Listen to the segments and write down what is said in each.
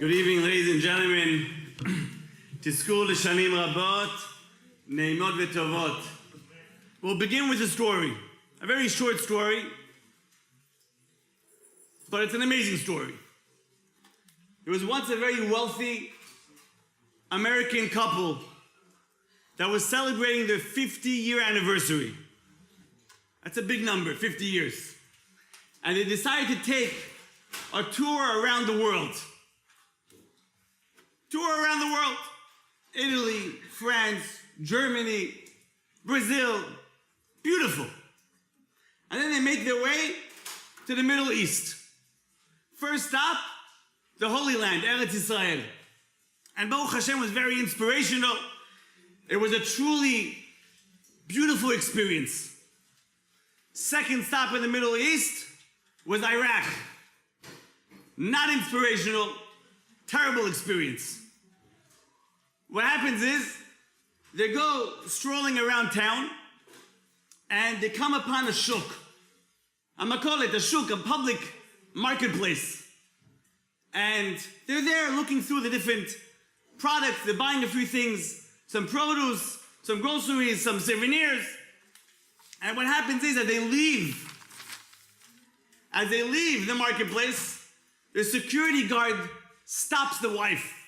Good evening, ladies and gentlemen. Tizkor l'shanim rabot, neimot v'tovot. We'll begin with a story, a very short story, but it's an amazing story. There was once a very wealthy American couple that was celebrating their 50-year anniversary. That's a big number, 50 years. And they decided to take a tour around the world. Tour around the world. Italy, France, Germany, Brazil. Beautiful. And then they make their way to the Middle East. First stop, the Holy Land, Eretz Israel. And Baruch Hashem was very inspirational. It was a truly beautiful experience. Second stop in the Middle East was Iraq. Not inspirational, terrible experience. What happens is, they go strolling around town, and they come upon a shuk. I'm gonna call it a shuk, a public marketplace. And they're there looking through the different products, they're buying a few things, some produce, some groceries, some souvenirs. And what happens is that as they leave the marketplace, the security guard stops the wife.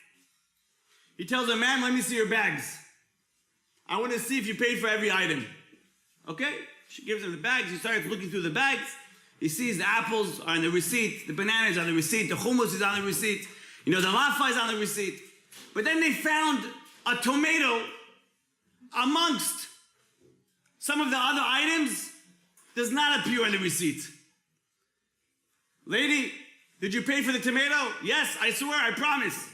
He tells her, "Ma'am, let me see your bags. I want to see if you paid for every item." Okay? She gives him the bags. He starts looking through the bags. He sees the apples are on the receipt, the bananas are on the receipt, the hummus is on the receipt, the laffa is on the receipt. But then they found a tomato amongst some of the other items does not appear on the receipt. "Lady, did you pay for the tomato?" "Yes, I swear, I promise."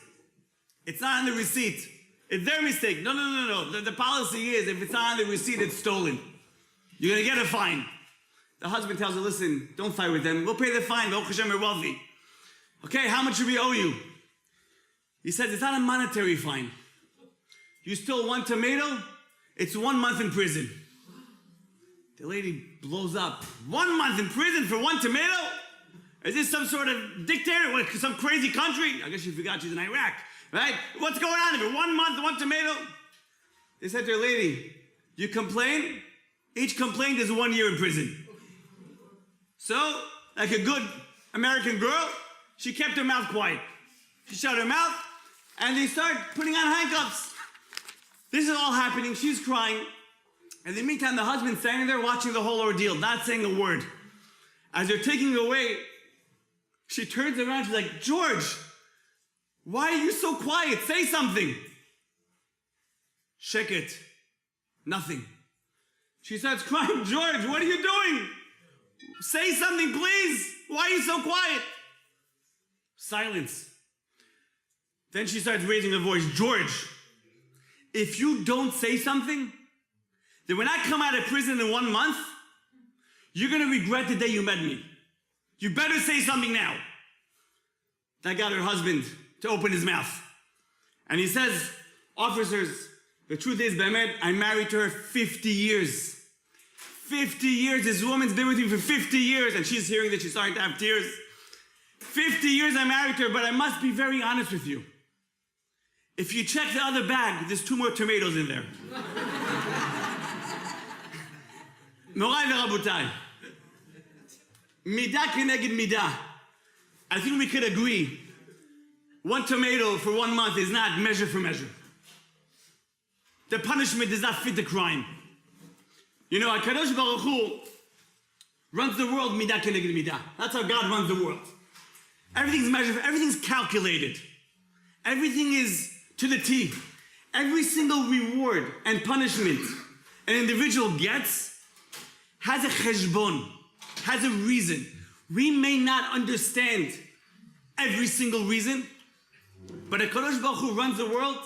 "It's not on the receipt." "It's their mistake." No. The policy is if it's not on the receipt, it's stolen. You're going to get a fine. The husband tells her, "Listen, don't fight with them. We'll pay the fine. Baruch Hashem, we're wealthy." "Okay, how much do we owe you?" He says, "It's not a monetary fine. You stole one tomato, it's 1 month in prison." The lady blows up. 1 month in prison for one tomato? Is this some sort of dictator? Some crazy country? I guess she forgot she's in Iraq, right? What's going on here? 1 month, one tomato? They said to her, "Lady, you complain? Each complaint is 1 year in prison." So, like a good American girl, she kept her mouth quiet. She shut her mouth, and they start putting on handcuffs. This is all happening. She's crying. In the meantime, the husband's standing there watching the whole ordeal, not saying a word. As they're taking her away, she turns around, she's like, "George, why are you so quiet? Say something." Sheket. Nothing. She starts crying, "George, what are you doing? Say something, please. Why are you so quiet?" Silence. Then she starts raising her voice, "George, if you don't say something, then when I come out of prison in 1 month, you're going to regret the day you met me. You better say something now." That got her husband to open his mouth. And he says, "Officers, the truth is, Bemet, I married to her 50 years. 50 years, this woman's been with me for 50 years, and she's hearing that she's starting to have tears. 50 years I married to her, but I must be very honest with you. If you check the other bag, there's 2 more tomatoes in there." Morai v'rabotai. Midah keneged midah. I think we could agree, 1 tomato for 1 month is not measure for measure. The punishment does not fit the crime. HaKadosh Baruch Hu runs the world midah keneged midah. That's how God runs the world. Everything's measured, everything's calculated. Everything is to the T. Every single reward and punishment an individual gets has a cheshbon, has a reason. We may not understand every single reason, but HaKadosh Baruch Hu runs the world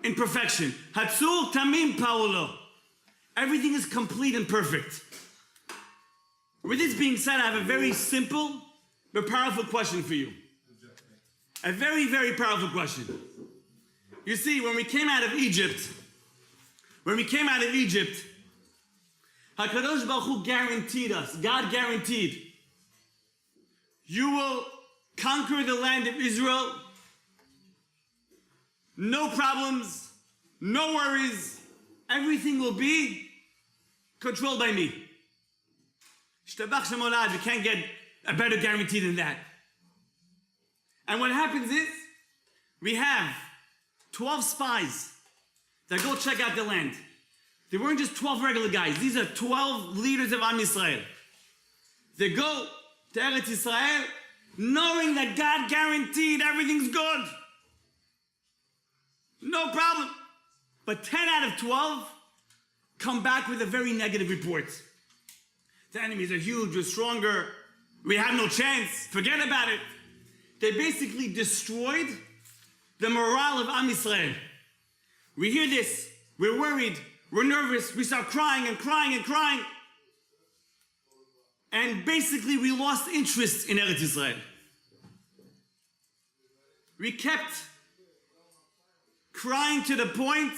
in perfection. Hatzur tamim paulo. Everything is complete and perfect. With this being said, I have a very simple but powerful question for you. A very, very powerful question. You see, when we came out of Egypt, HaKadosh Baruch Hu guaranteed us, God guaranteed, you will conquer the land of Israel no problems, no worries. Everything will be controlled by me. Shtabach Shem Olad, we can't get a better guarantee than that. And what happens is, we have 12 spies that go check out the land. They weren't just 12 regular guys. These are 12 leaders of Am Yisrael. They go to Eretz Yisrael knowing that God guaranteed everything's good. No problem. But 10 out of 12 come back with a very negative report. The enemies are huge, we're stronger, we have no chance, forget about it. They basically destroyed the morale of Am Yisrael. We hear this, we're worried, we're nervous, we start crying and crying and crying. And basically we lost interest in Eretz Yisrael. We kept crying to the point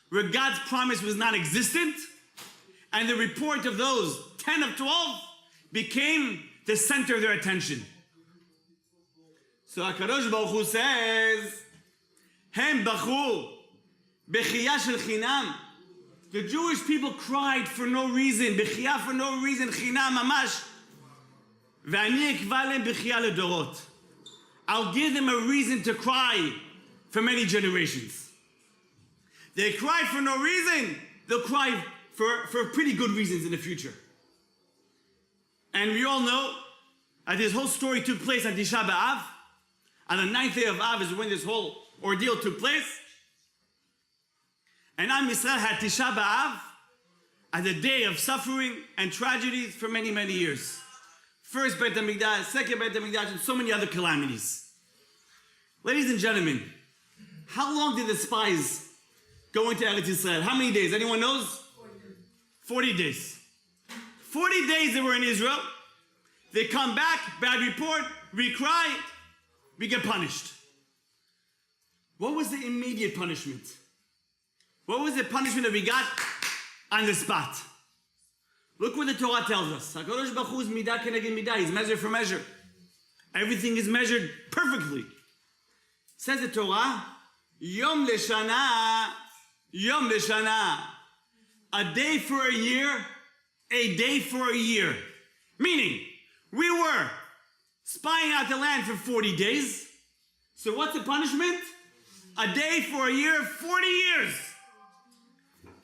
where God's promise was non-existent, and the report of those 10 of 12 became the center of their attention. So HaKadosh Baruch Hu says, Hem bachu bechiyah shel chinam. The Jewish people cried for no reason, bechiyah for no reason, chinam mamash. Ve'ani ekva lehem bechiyah ledorot. I'll give them a reason to cry for many generations. They cry for no reason, they'll cry for pretty good reasons in the future. And we all know that this whole story took place on Tisha B'Av. On the 9th day of Av is when this whole ordeal took place. And Am Yisrael had Tisha B'Av as a day of suffering and tragedies for many, many years. First Beit HaMikdash, second Beit HaMikdash, and so many other calamities. Ladies and gentlemen, how long did the spies go into Eretz Yisrael? How many days? Anyone knows? 40 days. 40 days they were in Israel. They come back, bad report, we cry, we get punished. What was the immediate punishment? What was the punishment that we got on the spot? Look what the Torah tells us. HaKadosh Baruch Hu is midah keneged midah. He's measure for measure. Everything is measured perfectly. Says the Torah, Yom Leshana, Yom Leshana. A day for a year, a day for a year. Meaning, we were spying out the land for 40 days. So what's the punishment? A day for a year, 40 years.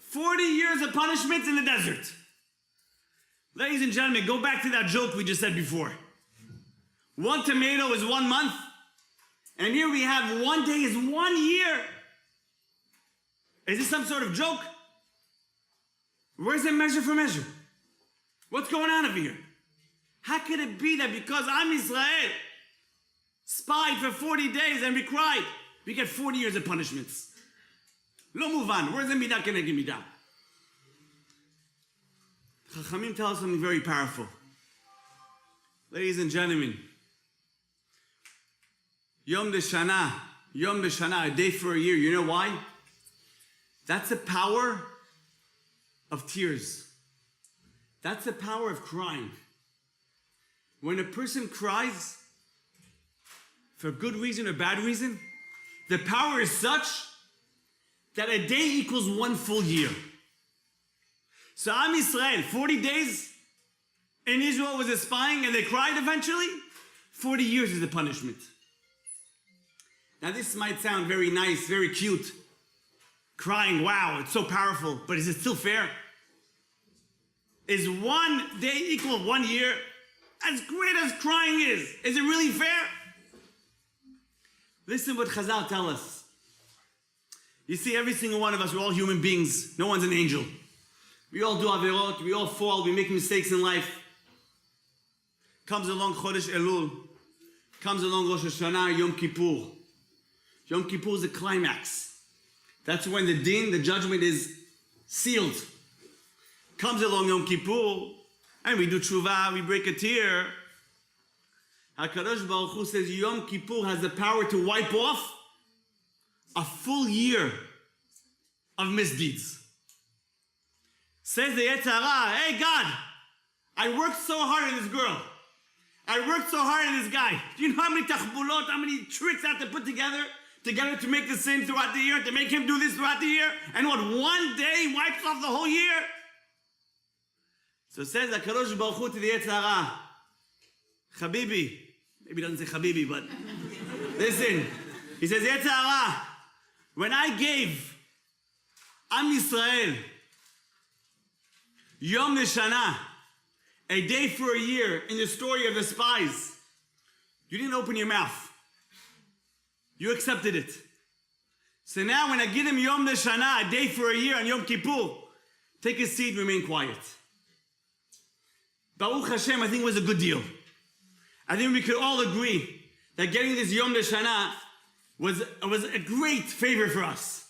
40 years of punishment in the desert. Ladies and gentlemen, go back to that joke we just said before. One tomato is 1 month, and here we have 1 day is 1 year. Is this some sort of joke? Where's the measure for measure? What's going on over here? How could it be that because Am Yisrael spied for 40 days and we cried, we get 40 years of punishments? Lo muvan. Where's the midah keneged midah? Chachamim tell us something very powerful. Ladies and gentlemen, Yom L'Shana, a day for a year. You know why? That's the power of tears. That's the power of crying. When a person cries for good reason or bad reason, the power is such that a day equals 1 full year. So Am Yisrael, 40 days in Israel was a spying and they cried eventually. 40 years is the punishment. Now this might sound very nice, very cute. Crying, wow, it's so powerful, but is it still fair? Is 1 day equal 1 year? As great as crying is it really fair? Listen what Chazal tell us. You see, every single one of us, we're all human beings. No one's an angel. We all do averot, we all fall, we make mistakes in life. Comes along Chodesh Elul, comes along Rosh Hashanah, Yom Kippur. Yom Kippur is the climax. That's when the din, the judgment is sealed. Comes along Yom Kippur, and we do tshuva, we break a tear. HaKadosh Baruch Hu says Yom Kippur has the power to wipe off a full year of misdeeds. Says the Yetzer Hara, hey God, I worked so hard on this girl. I worked so hard on this guy. Do you know how many tachbulot, how many tricks I have to put together to get him to make the sin throughout the year, to make him do this throughout the year, and what, one day wipes off the whole year? So it says HaKadosh Baruch Hu to the Yetzer Hara, Habibi, maybe he doesn't say Habibi, but listen, he says, Yetzer Hara, when I gave Am Yisrael Yom Neshana, a day for a year in the story of the spies, you didn't open your mouth. You accepted it. So now when I give him Yom Neshana, a day for a year on Yom Kippur, take a seat, remain quiet. Baruch Hashem, I think it was a good deal. I think we could all agree that getting this Yom Neshana was a great favor for us.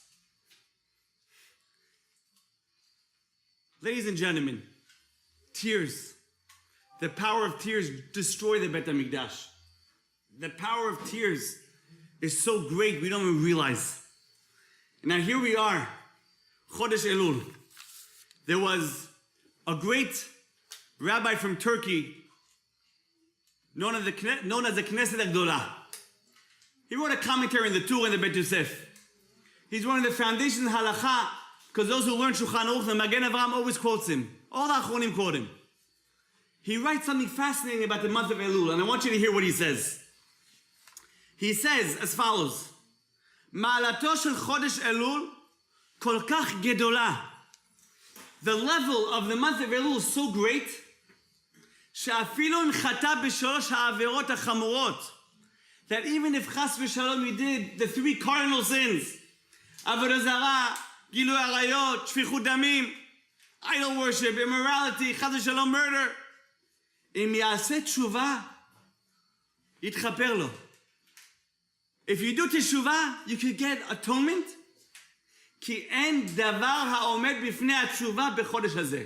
Ladies and gentlemen, tears. The power of tears destroy the Beit HaMikdash. The power of tears is so great we don't even realize. Now here we are, Chodesh Elul. There was a great rabbi from Turkey known as the Knesset HaGdolah. He wrote a commentary in the Tur and the Bet Yosef. He's one of the foundations of Halacha, because those who learn Shulchan Aruch, the Magen Avraham always quotes him. All the Achronim quote him. He writes something fascinating about the month of Elul, and I want you to hear what he says. He says as follows, Ma'alato shel Chodesh Elul kol kach gedola. The level of the month of Elul is so great, she'afilo im chata b'shalosh ha'averot ha'chamorot, that even if chas v'shalom we did the three cardinal sins, avodah zarah, gilui arayot, shfichut damim, idol worship, immorality, chas v'shalom, murder, im yaseh tshuva, yitchaper lo. If you do teshuvah, you can get atonement. Ki en davar ha'omed b'fnei ha'teshuvah b'chodesh hazeh.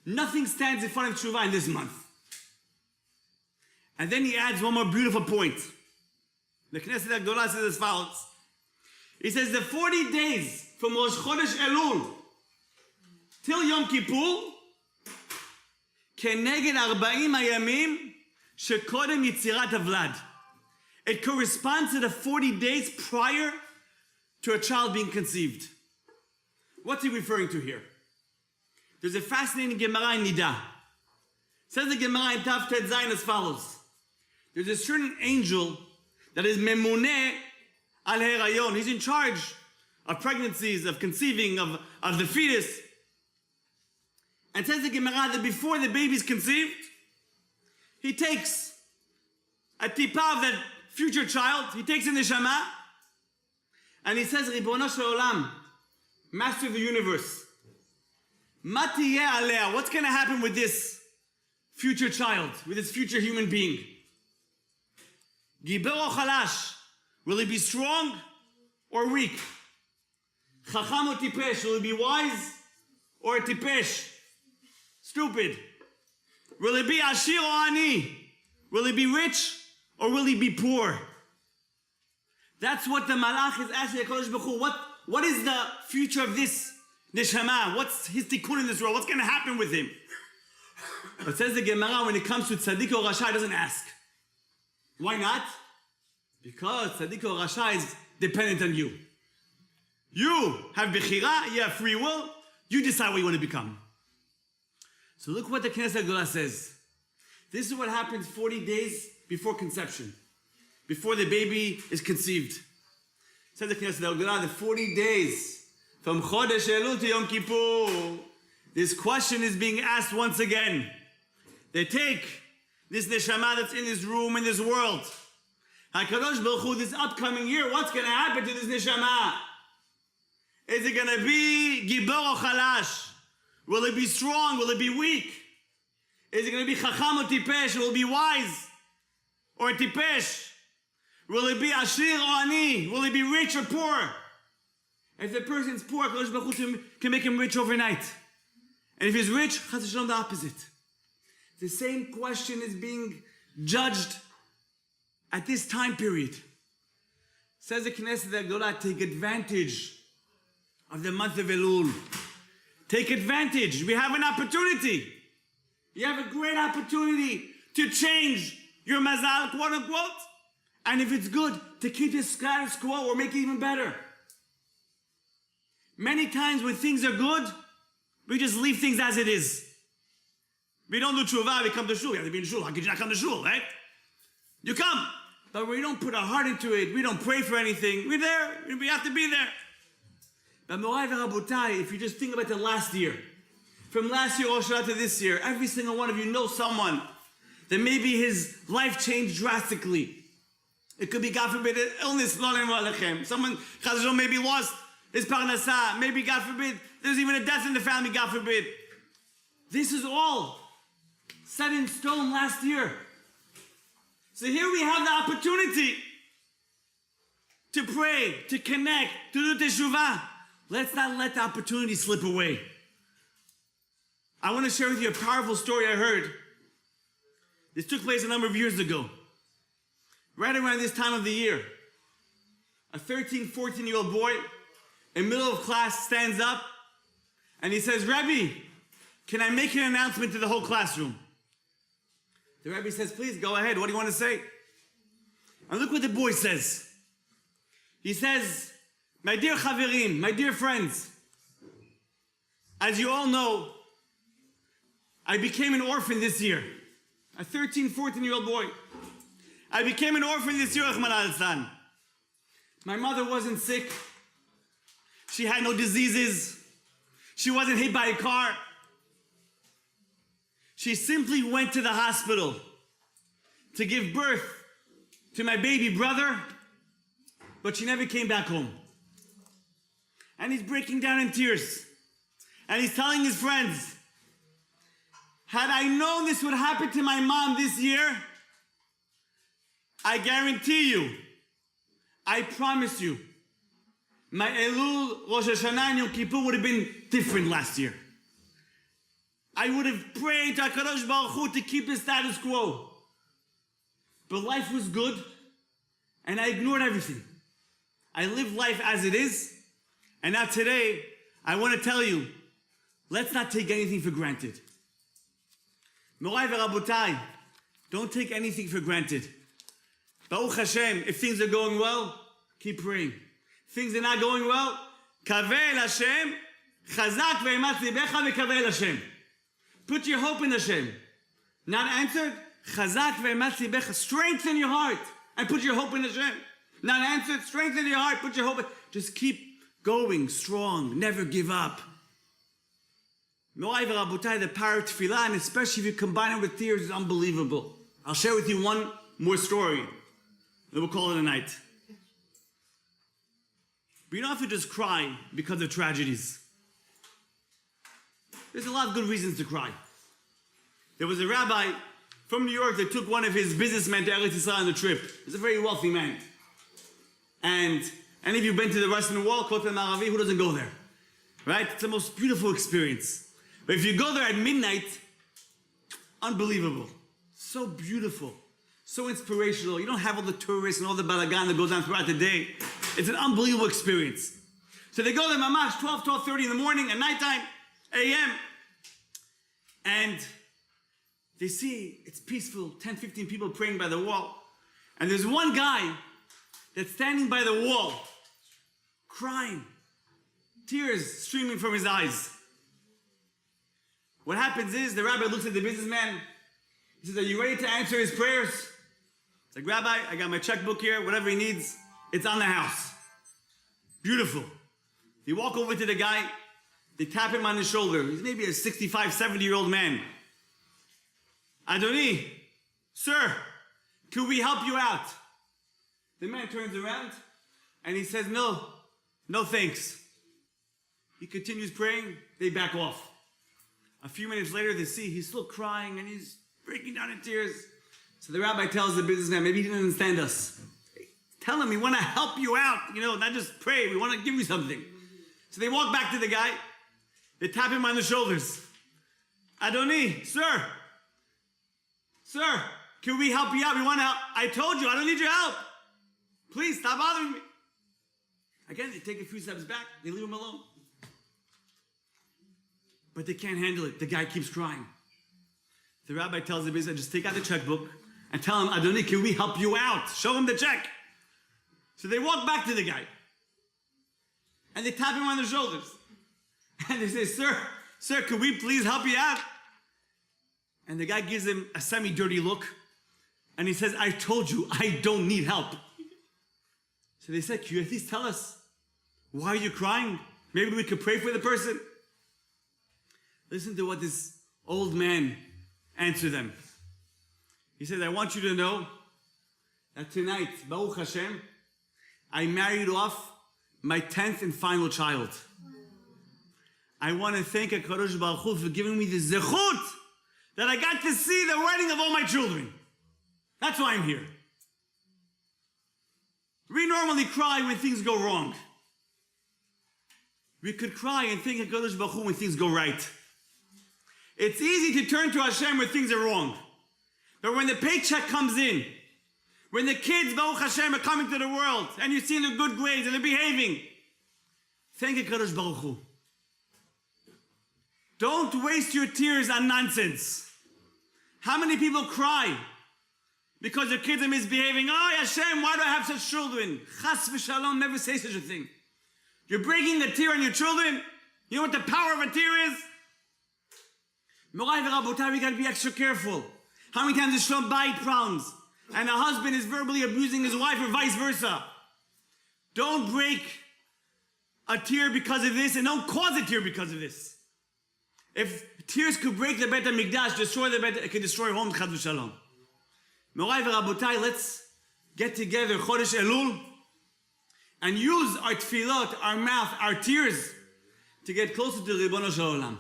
Nothing stands in front of teshuvah in this month. And then he adds one more beautiful point. The Knesset HaGdolah says as follows. He says the 40 days from Rosh Chodesh Elul till Yom Kippur, כנגד 40 הימים שקודם יצירת הוולד. It corresponds to the 40 days prior to a child being conceived. What's he referring to here? There's a fascinating Gemara in Nida. It says the Gemara in Tav Tet Zayin as follows. There's a certain angel that is Memuneh al Herayon. He's in charge of pregnancies, of conceiving, of the fetus. And it says the Gemara that before the baby's conceived, he takes a tipa of that future child, he takes in the Neshama, and he says, Ribono shel Olam, Master of the universe, ma tiyeh alea, what's going to happen with this future child, with this future human being? Giber o chalash, will he be strong or weak? Chacham o tipesh, will he be wise or tipesh, stupid? Will he be ashir or ani? Will he be rich or will he be poor? That's what the Malach is asking HaKadosh Baruch Hu. What is the future of this neshama? What's his tikkun in this world? What's going to happen with him? But says the Gemara, when it comes to tzaddik or rasha, it doesn't ask. Why not? Because tzaddik or rasha is dependent on you. You have bechira, you have free will, you decide what you want to become. So look what the Knesset HaGdolah says. This is what happens 40 days before conception, before the baby is conceived. Says the Knesset HaGdolah, the 40 days from Chodesh Elul to Yom Kippur, this question is being asked once again. They take this neshama that's in this room, in this world. HaKadosh Baruch Hu, this upcoming year, what's going to happen to this neshama? Is it going to be gibor or chalash? Will it be strong? Will it be weak? Is it going to be chacham or tipesh? Will it be wise or tipesh? Will it be ashir or ani? Will it be rich or poor? If the person's poor, HaKadosh Baruch Hu can make him rich overnight. And if he's rich, chas v'shalom, the opposite. The same question is being judged at this time period. Says the Knesset HaGdolah, take advantage of the month of Elul. Take advantage. We have an opportunity. You have a great opportunity to change your mazal, quote unquote, And if it's good, to keep the status quo or make it even better. Many times when things are good, we just leave things as it is. We don't do tshuva, we come to shul. You have to be in shul. How could you not come to shul, right? You come. But we don't put our heart into it. We don't pray for anything. We're there. We have to be there. But Morai v'Rabotai, if you just think about the last year, from last year, Rosh Hashanah, to this year, every single one of you know someone that maybe his life changed drastically. It could be, God forbid, an illness. Someone, Chaz v'Shalom, maybe lost his parnasah. Maybe, God forbid, there's even a death in the family, God forbid. This is all set in stone last year. So here we have the opportunity to pray, to connect, to do teshuvah. Let's not let the opportunity slip away. I want to share with you a powerful story I heard. This took place a number of years ago. Right around this time of the year, a 13, 14-year-old boy in the middle of class stands up and he says, Rabbi, can I make an announcement to the whole classroom? The Rabbi says, please, go ahead. What do you want to say? And look what the boy says. He says, my dear chaverim, my dear friends, as you all know, I became an orphan this year. A 13, 14-year-old boy. I became an orphan this year, Rahman al-San. My mother wasn't sick. She had no diseases. She wasn't hit by a car. She simply went to the hospital to give birth to my baby brother, but she never came back home. And he's breaking down in tears. And he's telling his friends, had I known this would happen to my mom this year, I guarantee you, I promise you, my Elul, Rosh Hashanah, and Yom Kippur would have been different last year. I would have prayed to HaKadosh Baruch Hu to keep the status quo. But life was good, and I ignored everything. I lived life as it is, and now today, I want to tell you, let's not take anything for granted. Morai v'Rabotai, don't take anything for granted. Baruch Hashem, if things are going well, keep praying. Things are not going well, kaveh el Hashem, chazak ve'ematz libecha ve'kaveh el Hashem. Put your hope in Hashem. Not answered, chazak ve'ematz libecha. Strengthen your heart and put your hope in Hashem. Not answered, strengthen your heart, put your hope in. Just keep going strong, never give up. Morai v'Rabotai, the power of tefillah, and especially if you combine it with tears, is unbelievable. I'll share with you one more story. Then we'll call it a night. But you don't have to just cry because of tragedies. There's a lot of good reasons to cry. There was a rabbi from New York that took one of his businessmen to Eretz Yisrael on a trip. He's a very wealthy man. And any of you been to the Western Wall, Kotel Maravi, who doesn't go there? Right? It's the most beautiful experience. But if you go there at midnight, unbelievable. So beautiful. So inspirational. You don't have all the tourists and all the balagan that goes on throughout the day. It's an unbelievable experience. So they go there, mamash, 12:30 in the morning, at nighttime, a.m. And they see it's peaceful, 10, 15 people praying by the wall. And there's one guy that's standing by the wall, crying, tears streaming from his eyes. What happens is, the rabbi looks at the businessman. He says, are you ready to answer his prayers? It's like, Rabbi, I got my checkbook here, whatever he needs, it's on the house. Beautiful. You walk over to the guy, they tap him on his shoulder. He's maybe a 65, 70-year-old man. Adoni, sir, could we help you out? The man turns around and he says, no thanks. He continues praying, they back off. A few minutes later, they see he's still crying and he's breaking down in tears. So the rabbi tells the businessman, maybe he didn't understand us. Tell him we want to help you out, not just pray, we want to give you something. So they walk back to the guy, they tap him on the shoulders. Adoni, sir, can we help you out? We want to help. I told you, I don't need your help. Please, stop bothering me. Again, they take a few steps back, they leave him alone. But they can't handle it. The guy keeps crying. The rabbi tells the businessman, just take out the checkbook and tell him, Adoni, can we help you out? Show him the check. So they walk back to the guy. And they tap him on the shoulders. And they say, sir, can we please help you out? And the guy gives him a semi-dirty look. And he says, I told you, I don't need help. So they said, can you at least tell us, why are you crying? Maybe we could pray for the person. Listen to what this old man answered them. He said, I want you to know that tonight, Baruch Hashem, I married off my 10th and final child. I want to thank HaKadosh Baruch Hu for giving me the zechut that I got to see the wedding of all my children. That's why I'm here. We normally cry when things go wrong. We could cry and thank HaKadosh Baruch Hu when things go right. It's easy to turn to Hashem when things are wrong. But when the paycheck comes in, when the kids, Baruch Hashem, are coming to the world, and you're seeing the good grades and they're behaving, thank HaKadosh Baruch Hu. Don't waste your tears on nonsense. How many people cry because their kids are misbehaving? Oh, Hashem, why do I have such children? Chas v'shalom, never say such a thing. You're breaking the tear on your children. You know what the power of a tear is? Morai v'rabotai, we got to be extra careful. How many times there's shalom bayit problems, and a husband is verbally abusing his wife or vice versa? Don't break a tear because of this, and don't cause a tear because of this. If tears could break the Beit HaMikdash, destroy the Beit, it could destroy homes, chas v'shalom. Morai v'rabotai, let's get together, Chodesh Elul, and use our tefillot, our mouth, our tears, to get closer to Ribono Shel Olam.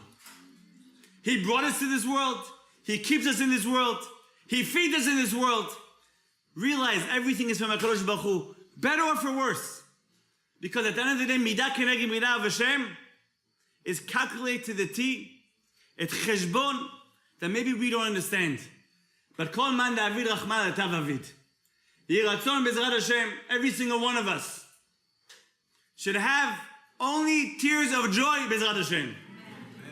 He brought us to this world. He keeps us in this world. He feeds us in this world. Realize everything is from HaKadosh Baruch Hu, better or for worse. Because at the end of the day, midah keneged midah of Hashem is calculated to the T. It's cheshbon that maybe we don't understand. But kol man da'avid rachman atav avid. Yiratzon bezrat Hashem, every single one of us should have only tears of joy bezrat Hashem.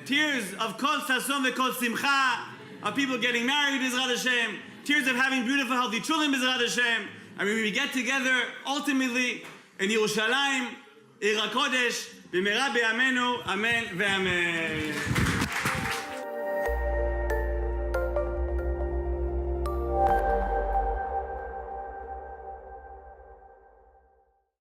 Tears of kol sason ve'kol simcha, of people getting married bezrat Hashem. Tears of having beautiful, healthy children bezrat Hashem. And when we get together, ultimately, in Yerushalayim, Ir HaKodesh, b'meira b'yameinu, amen ve'amen.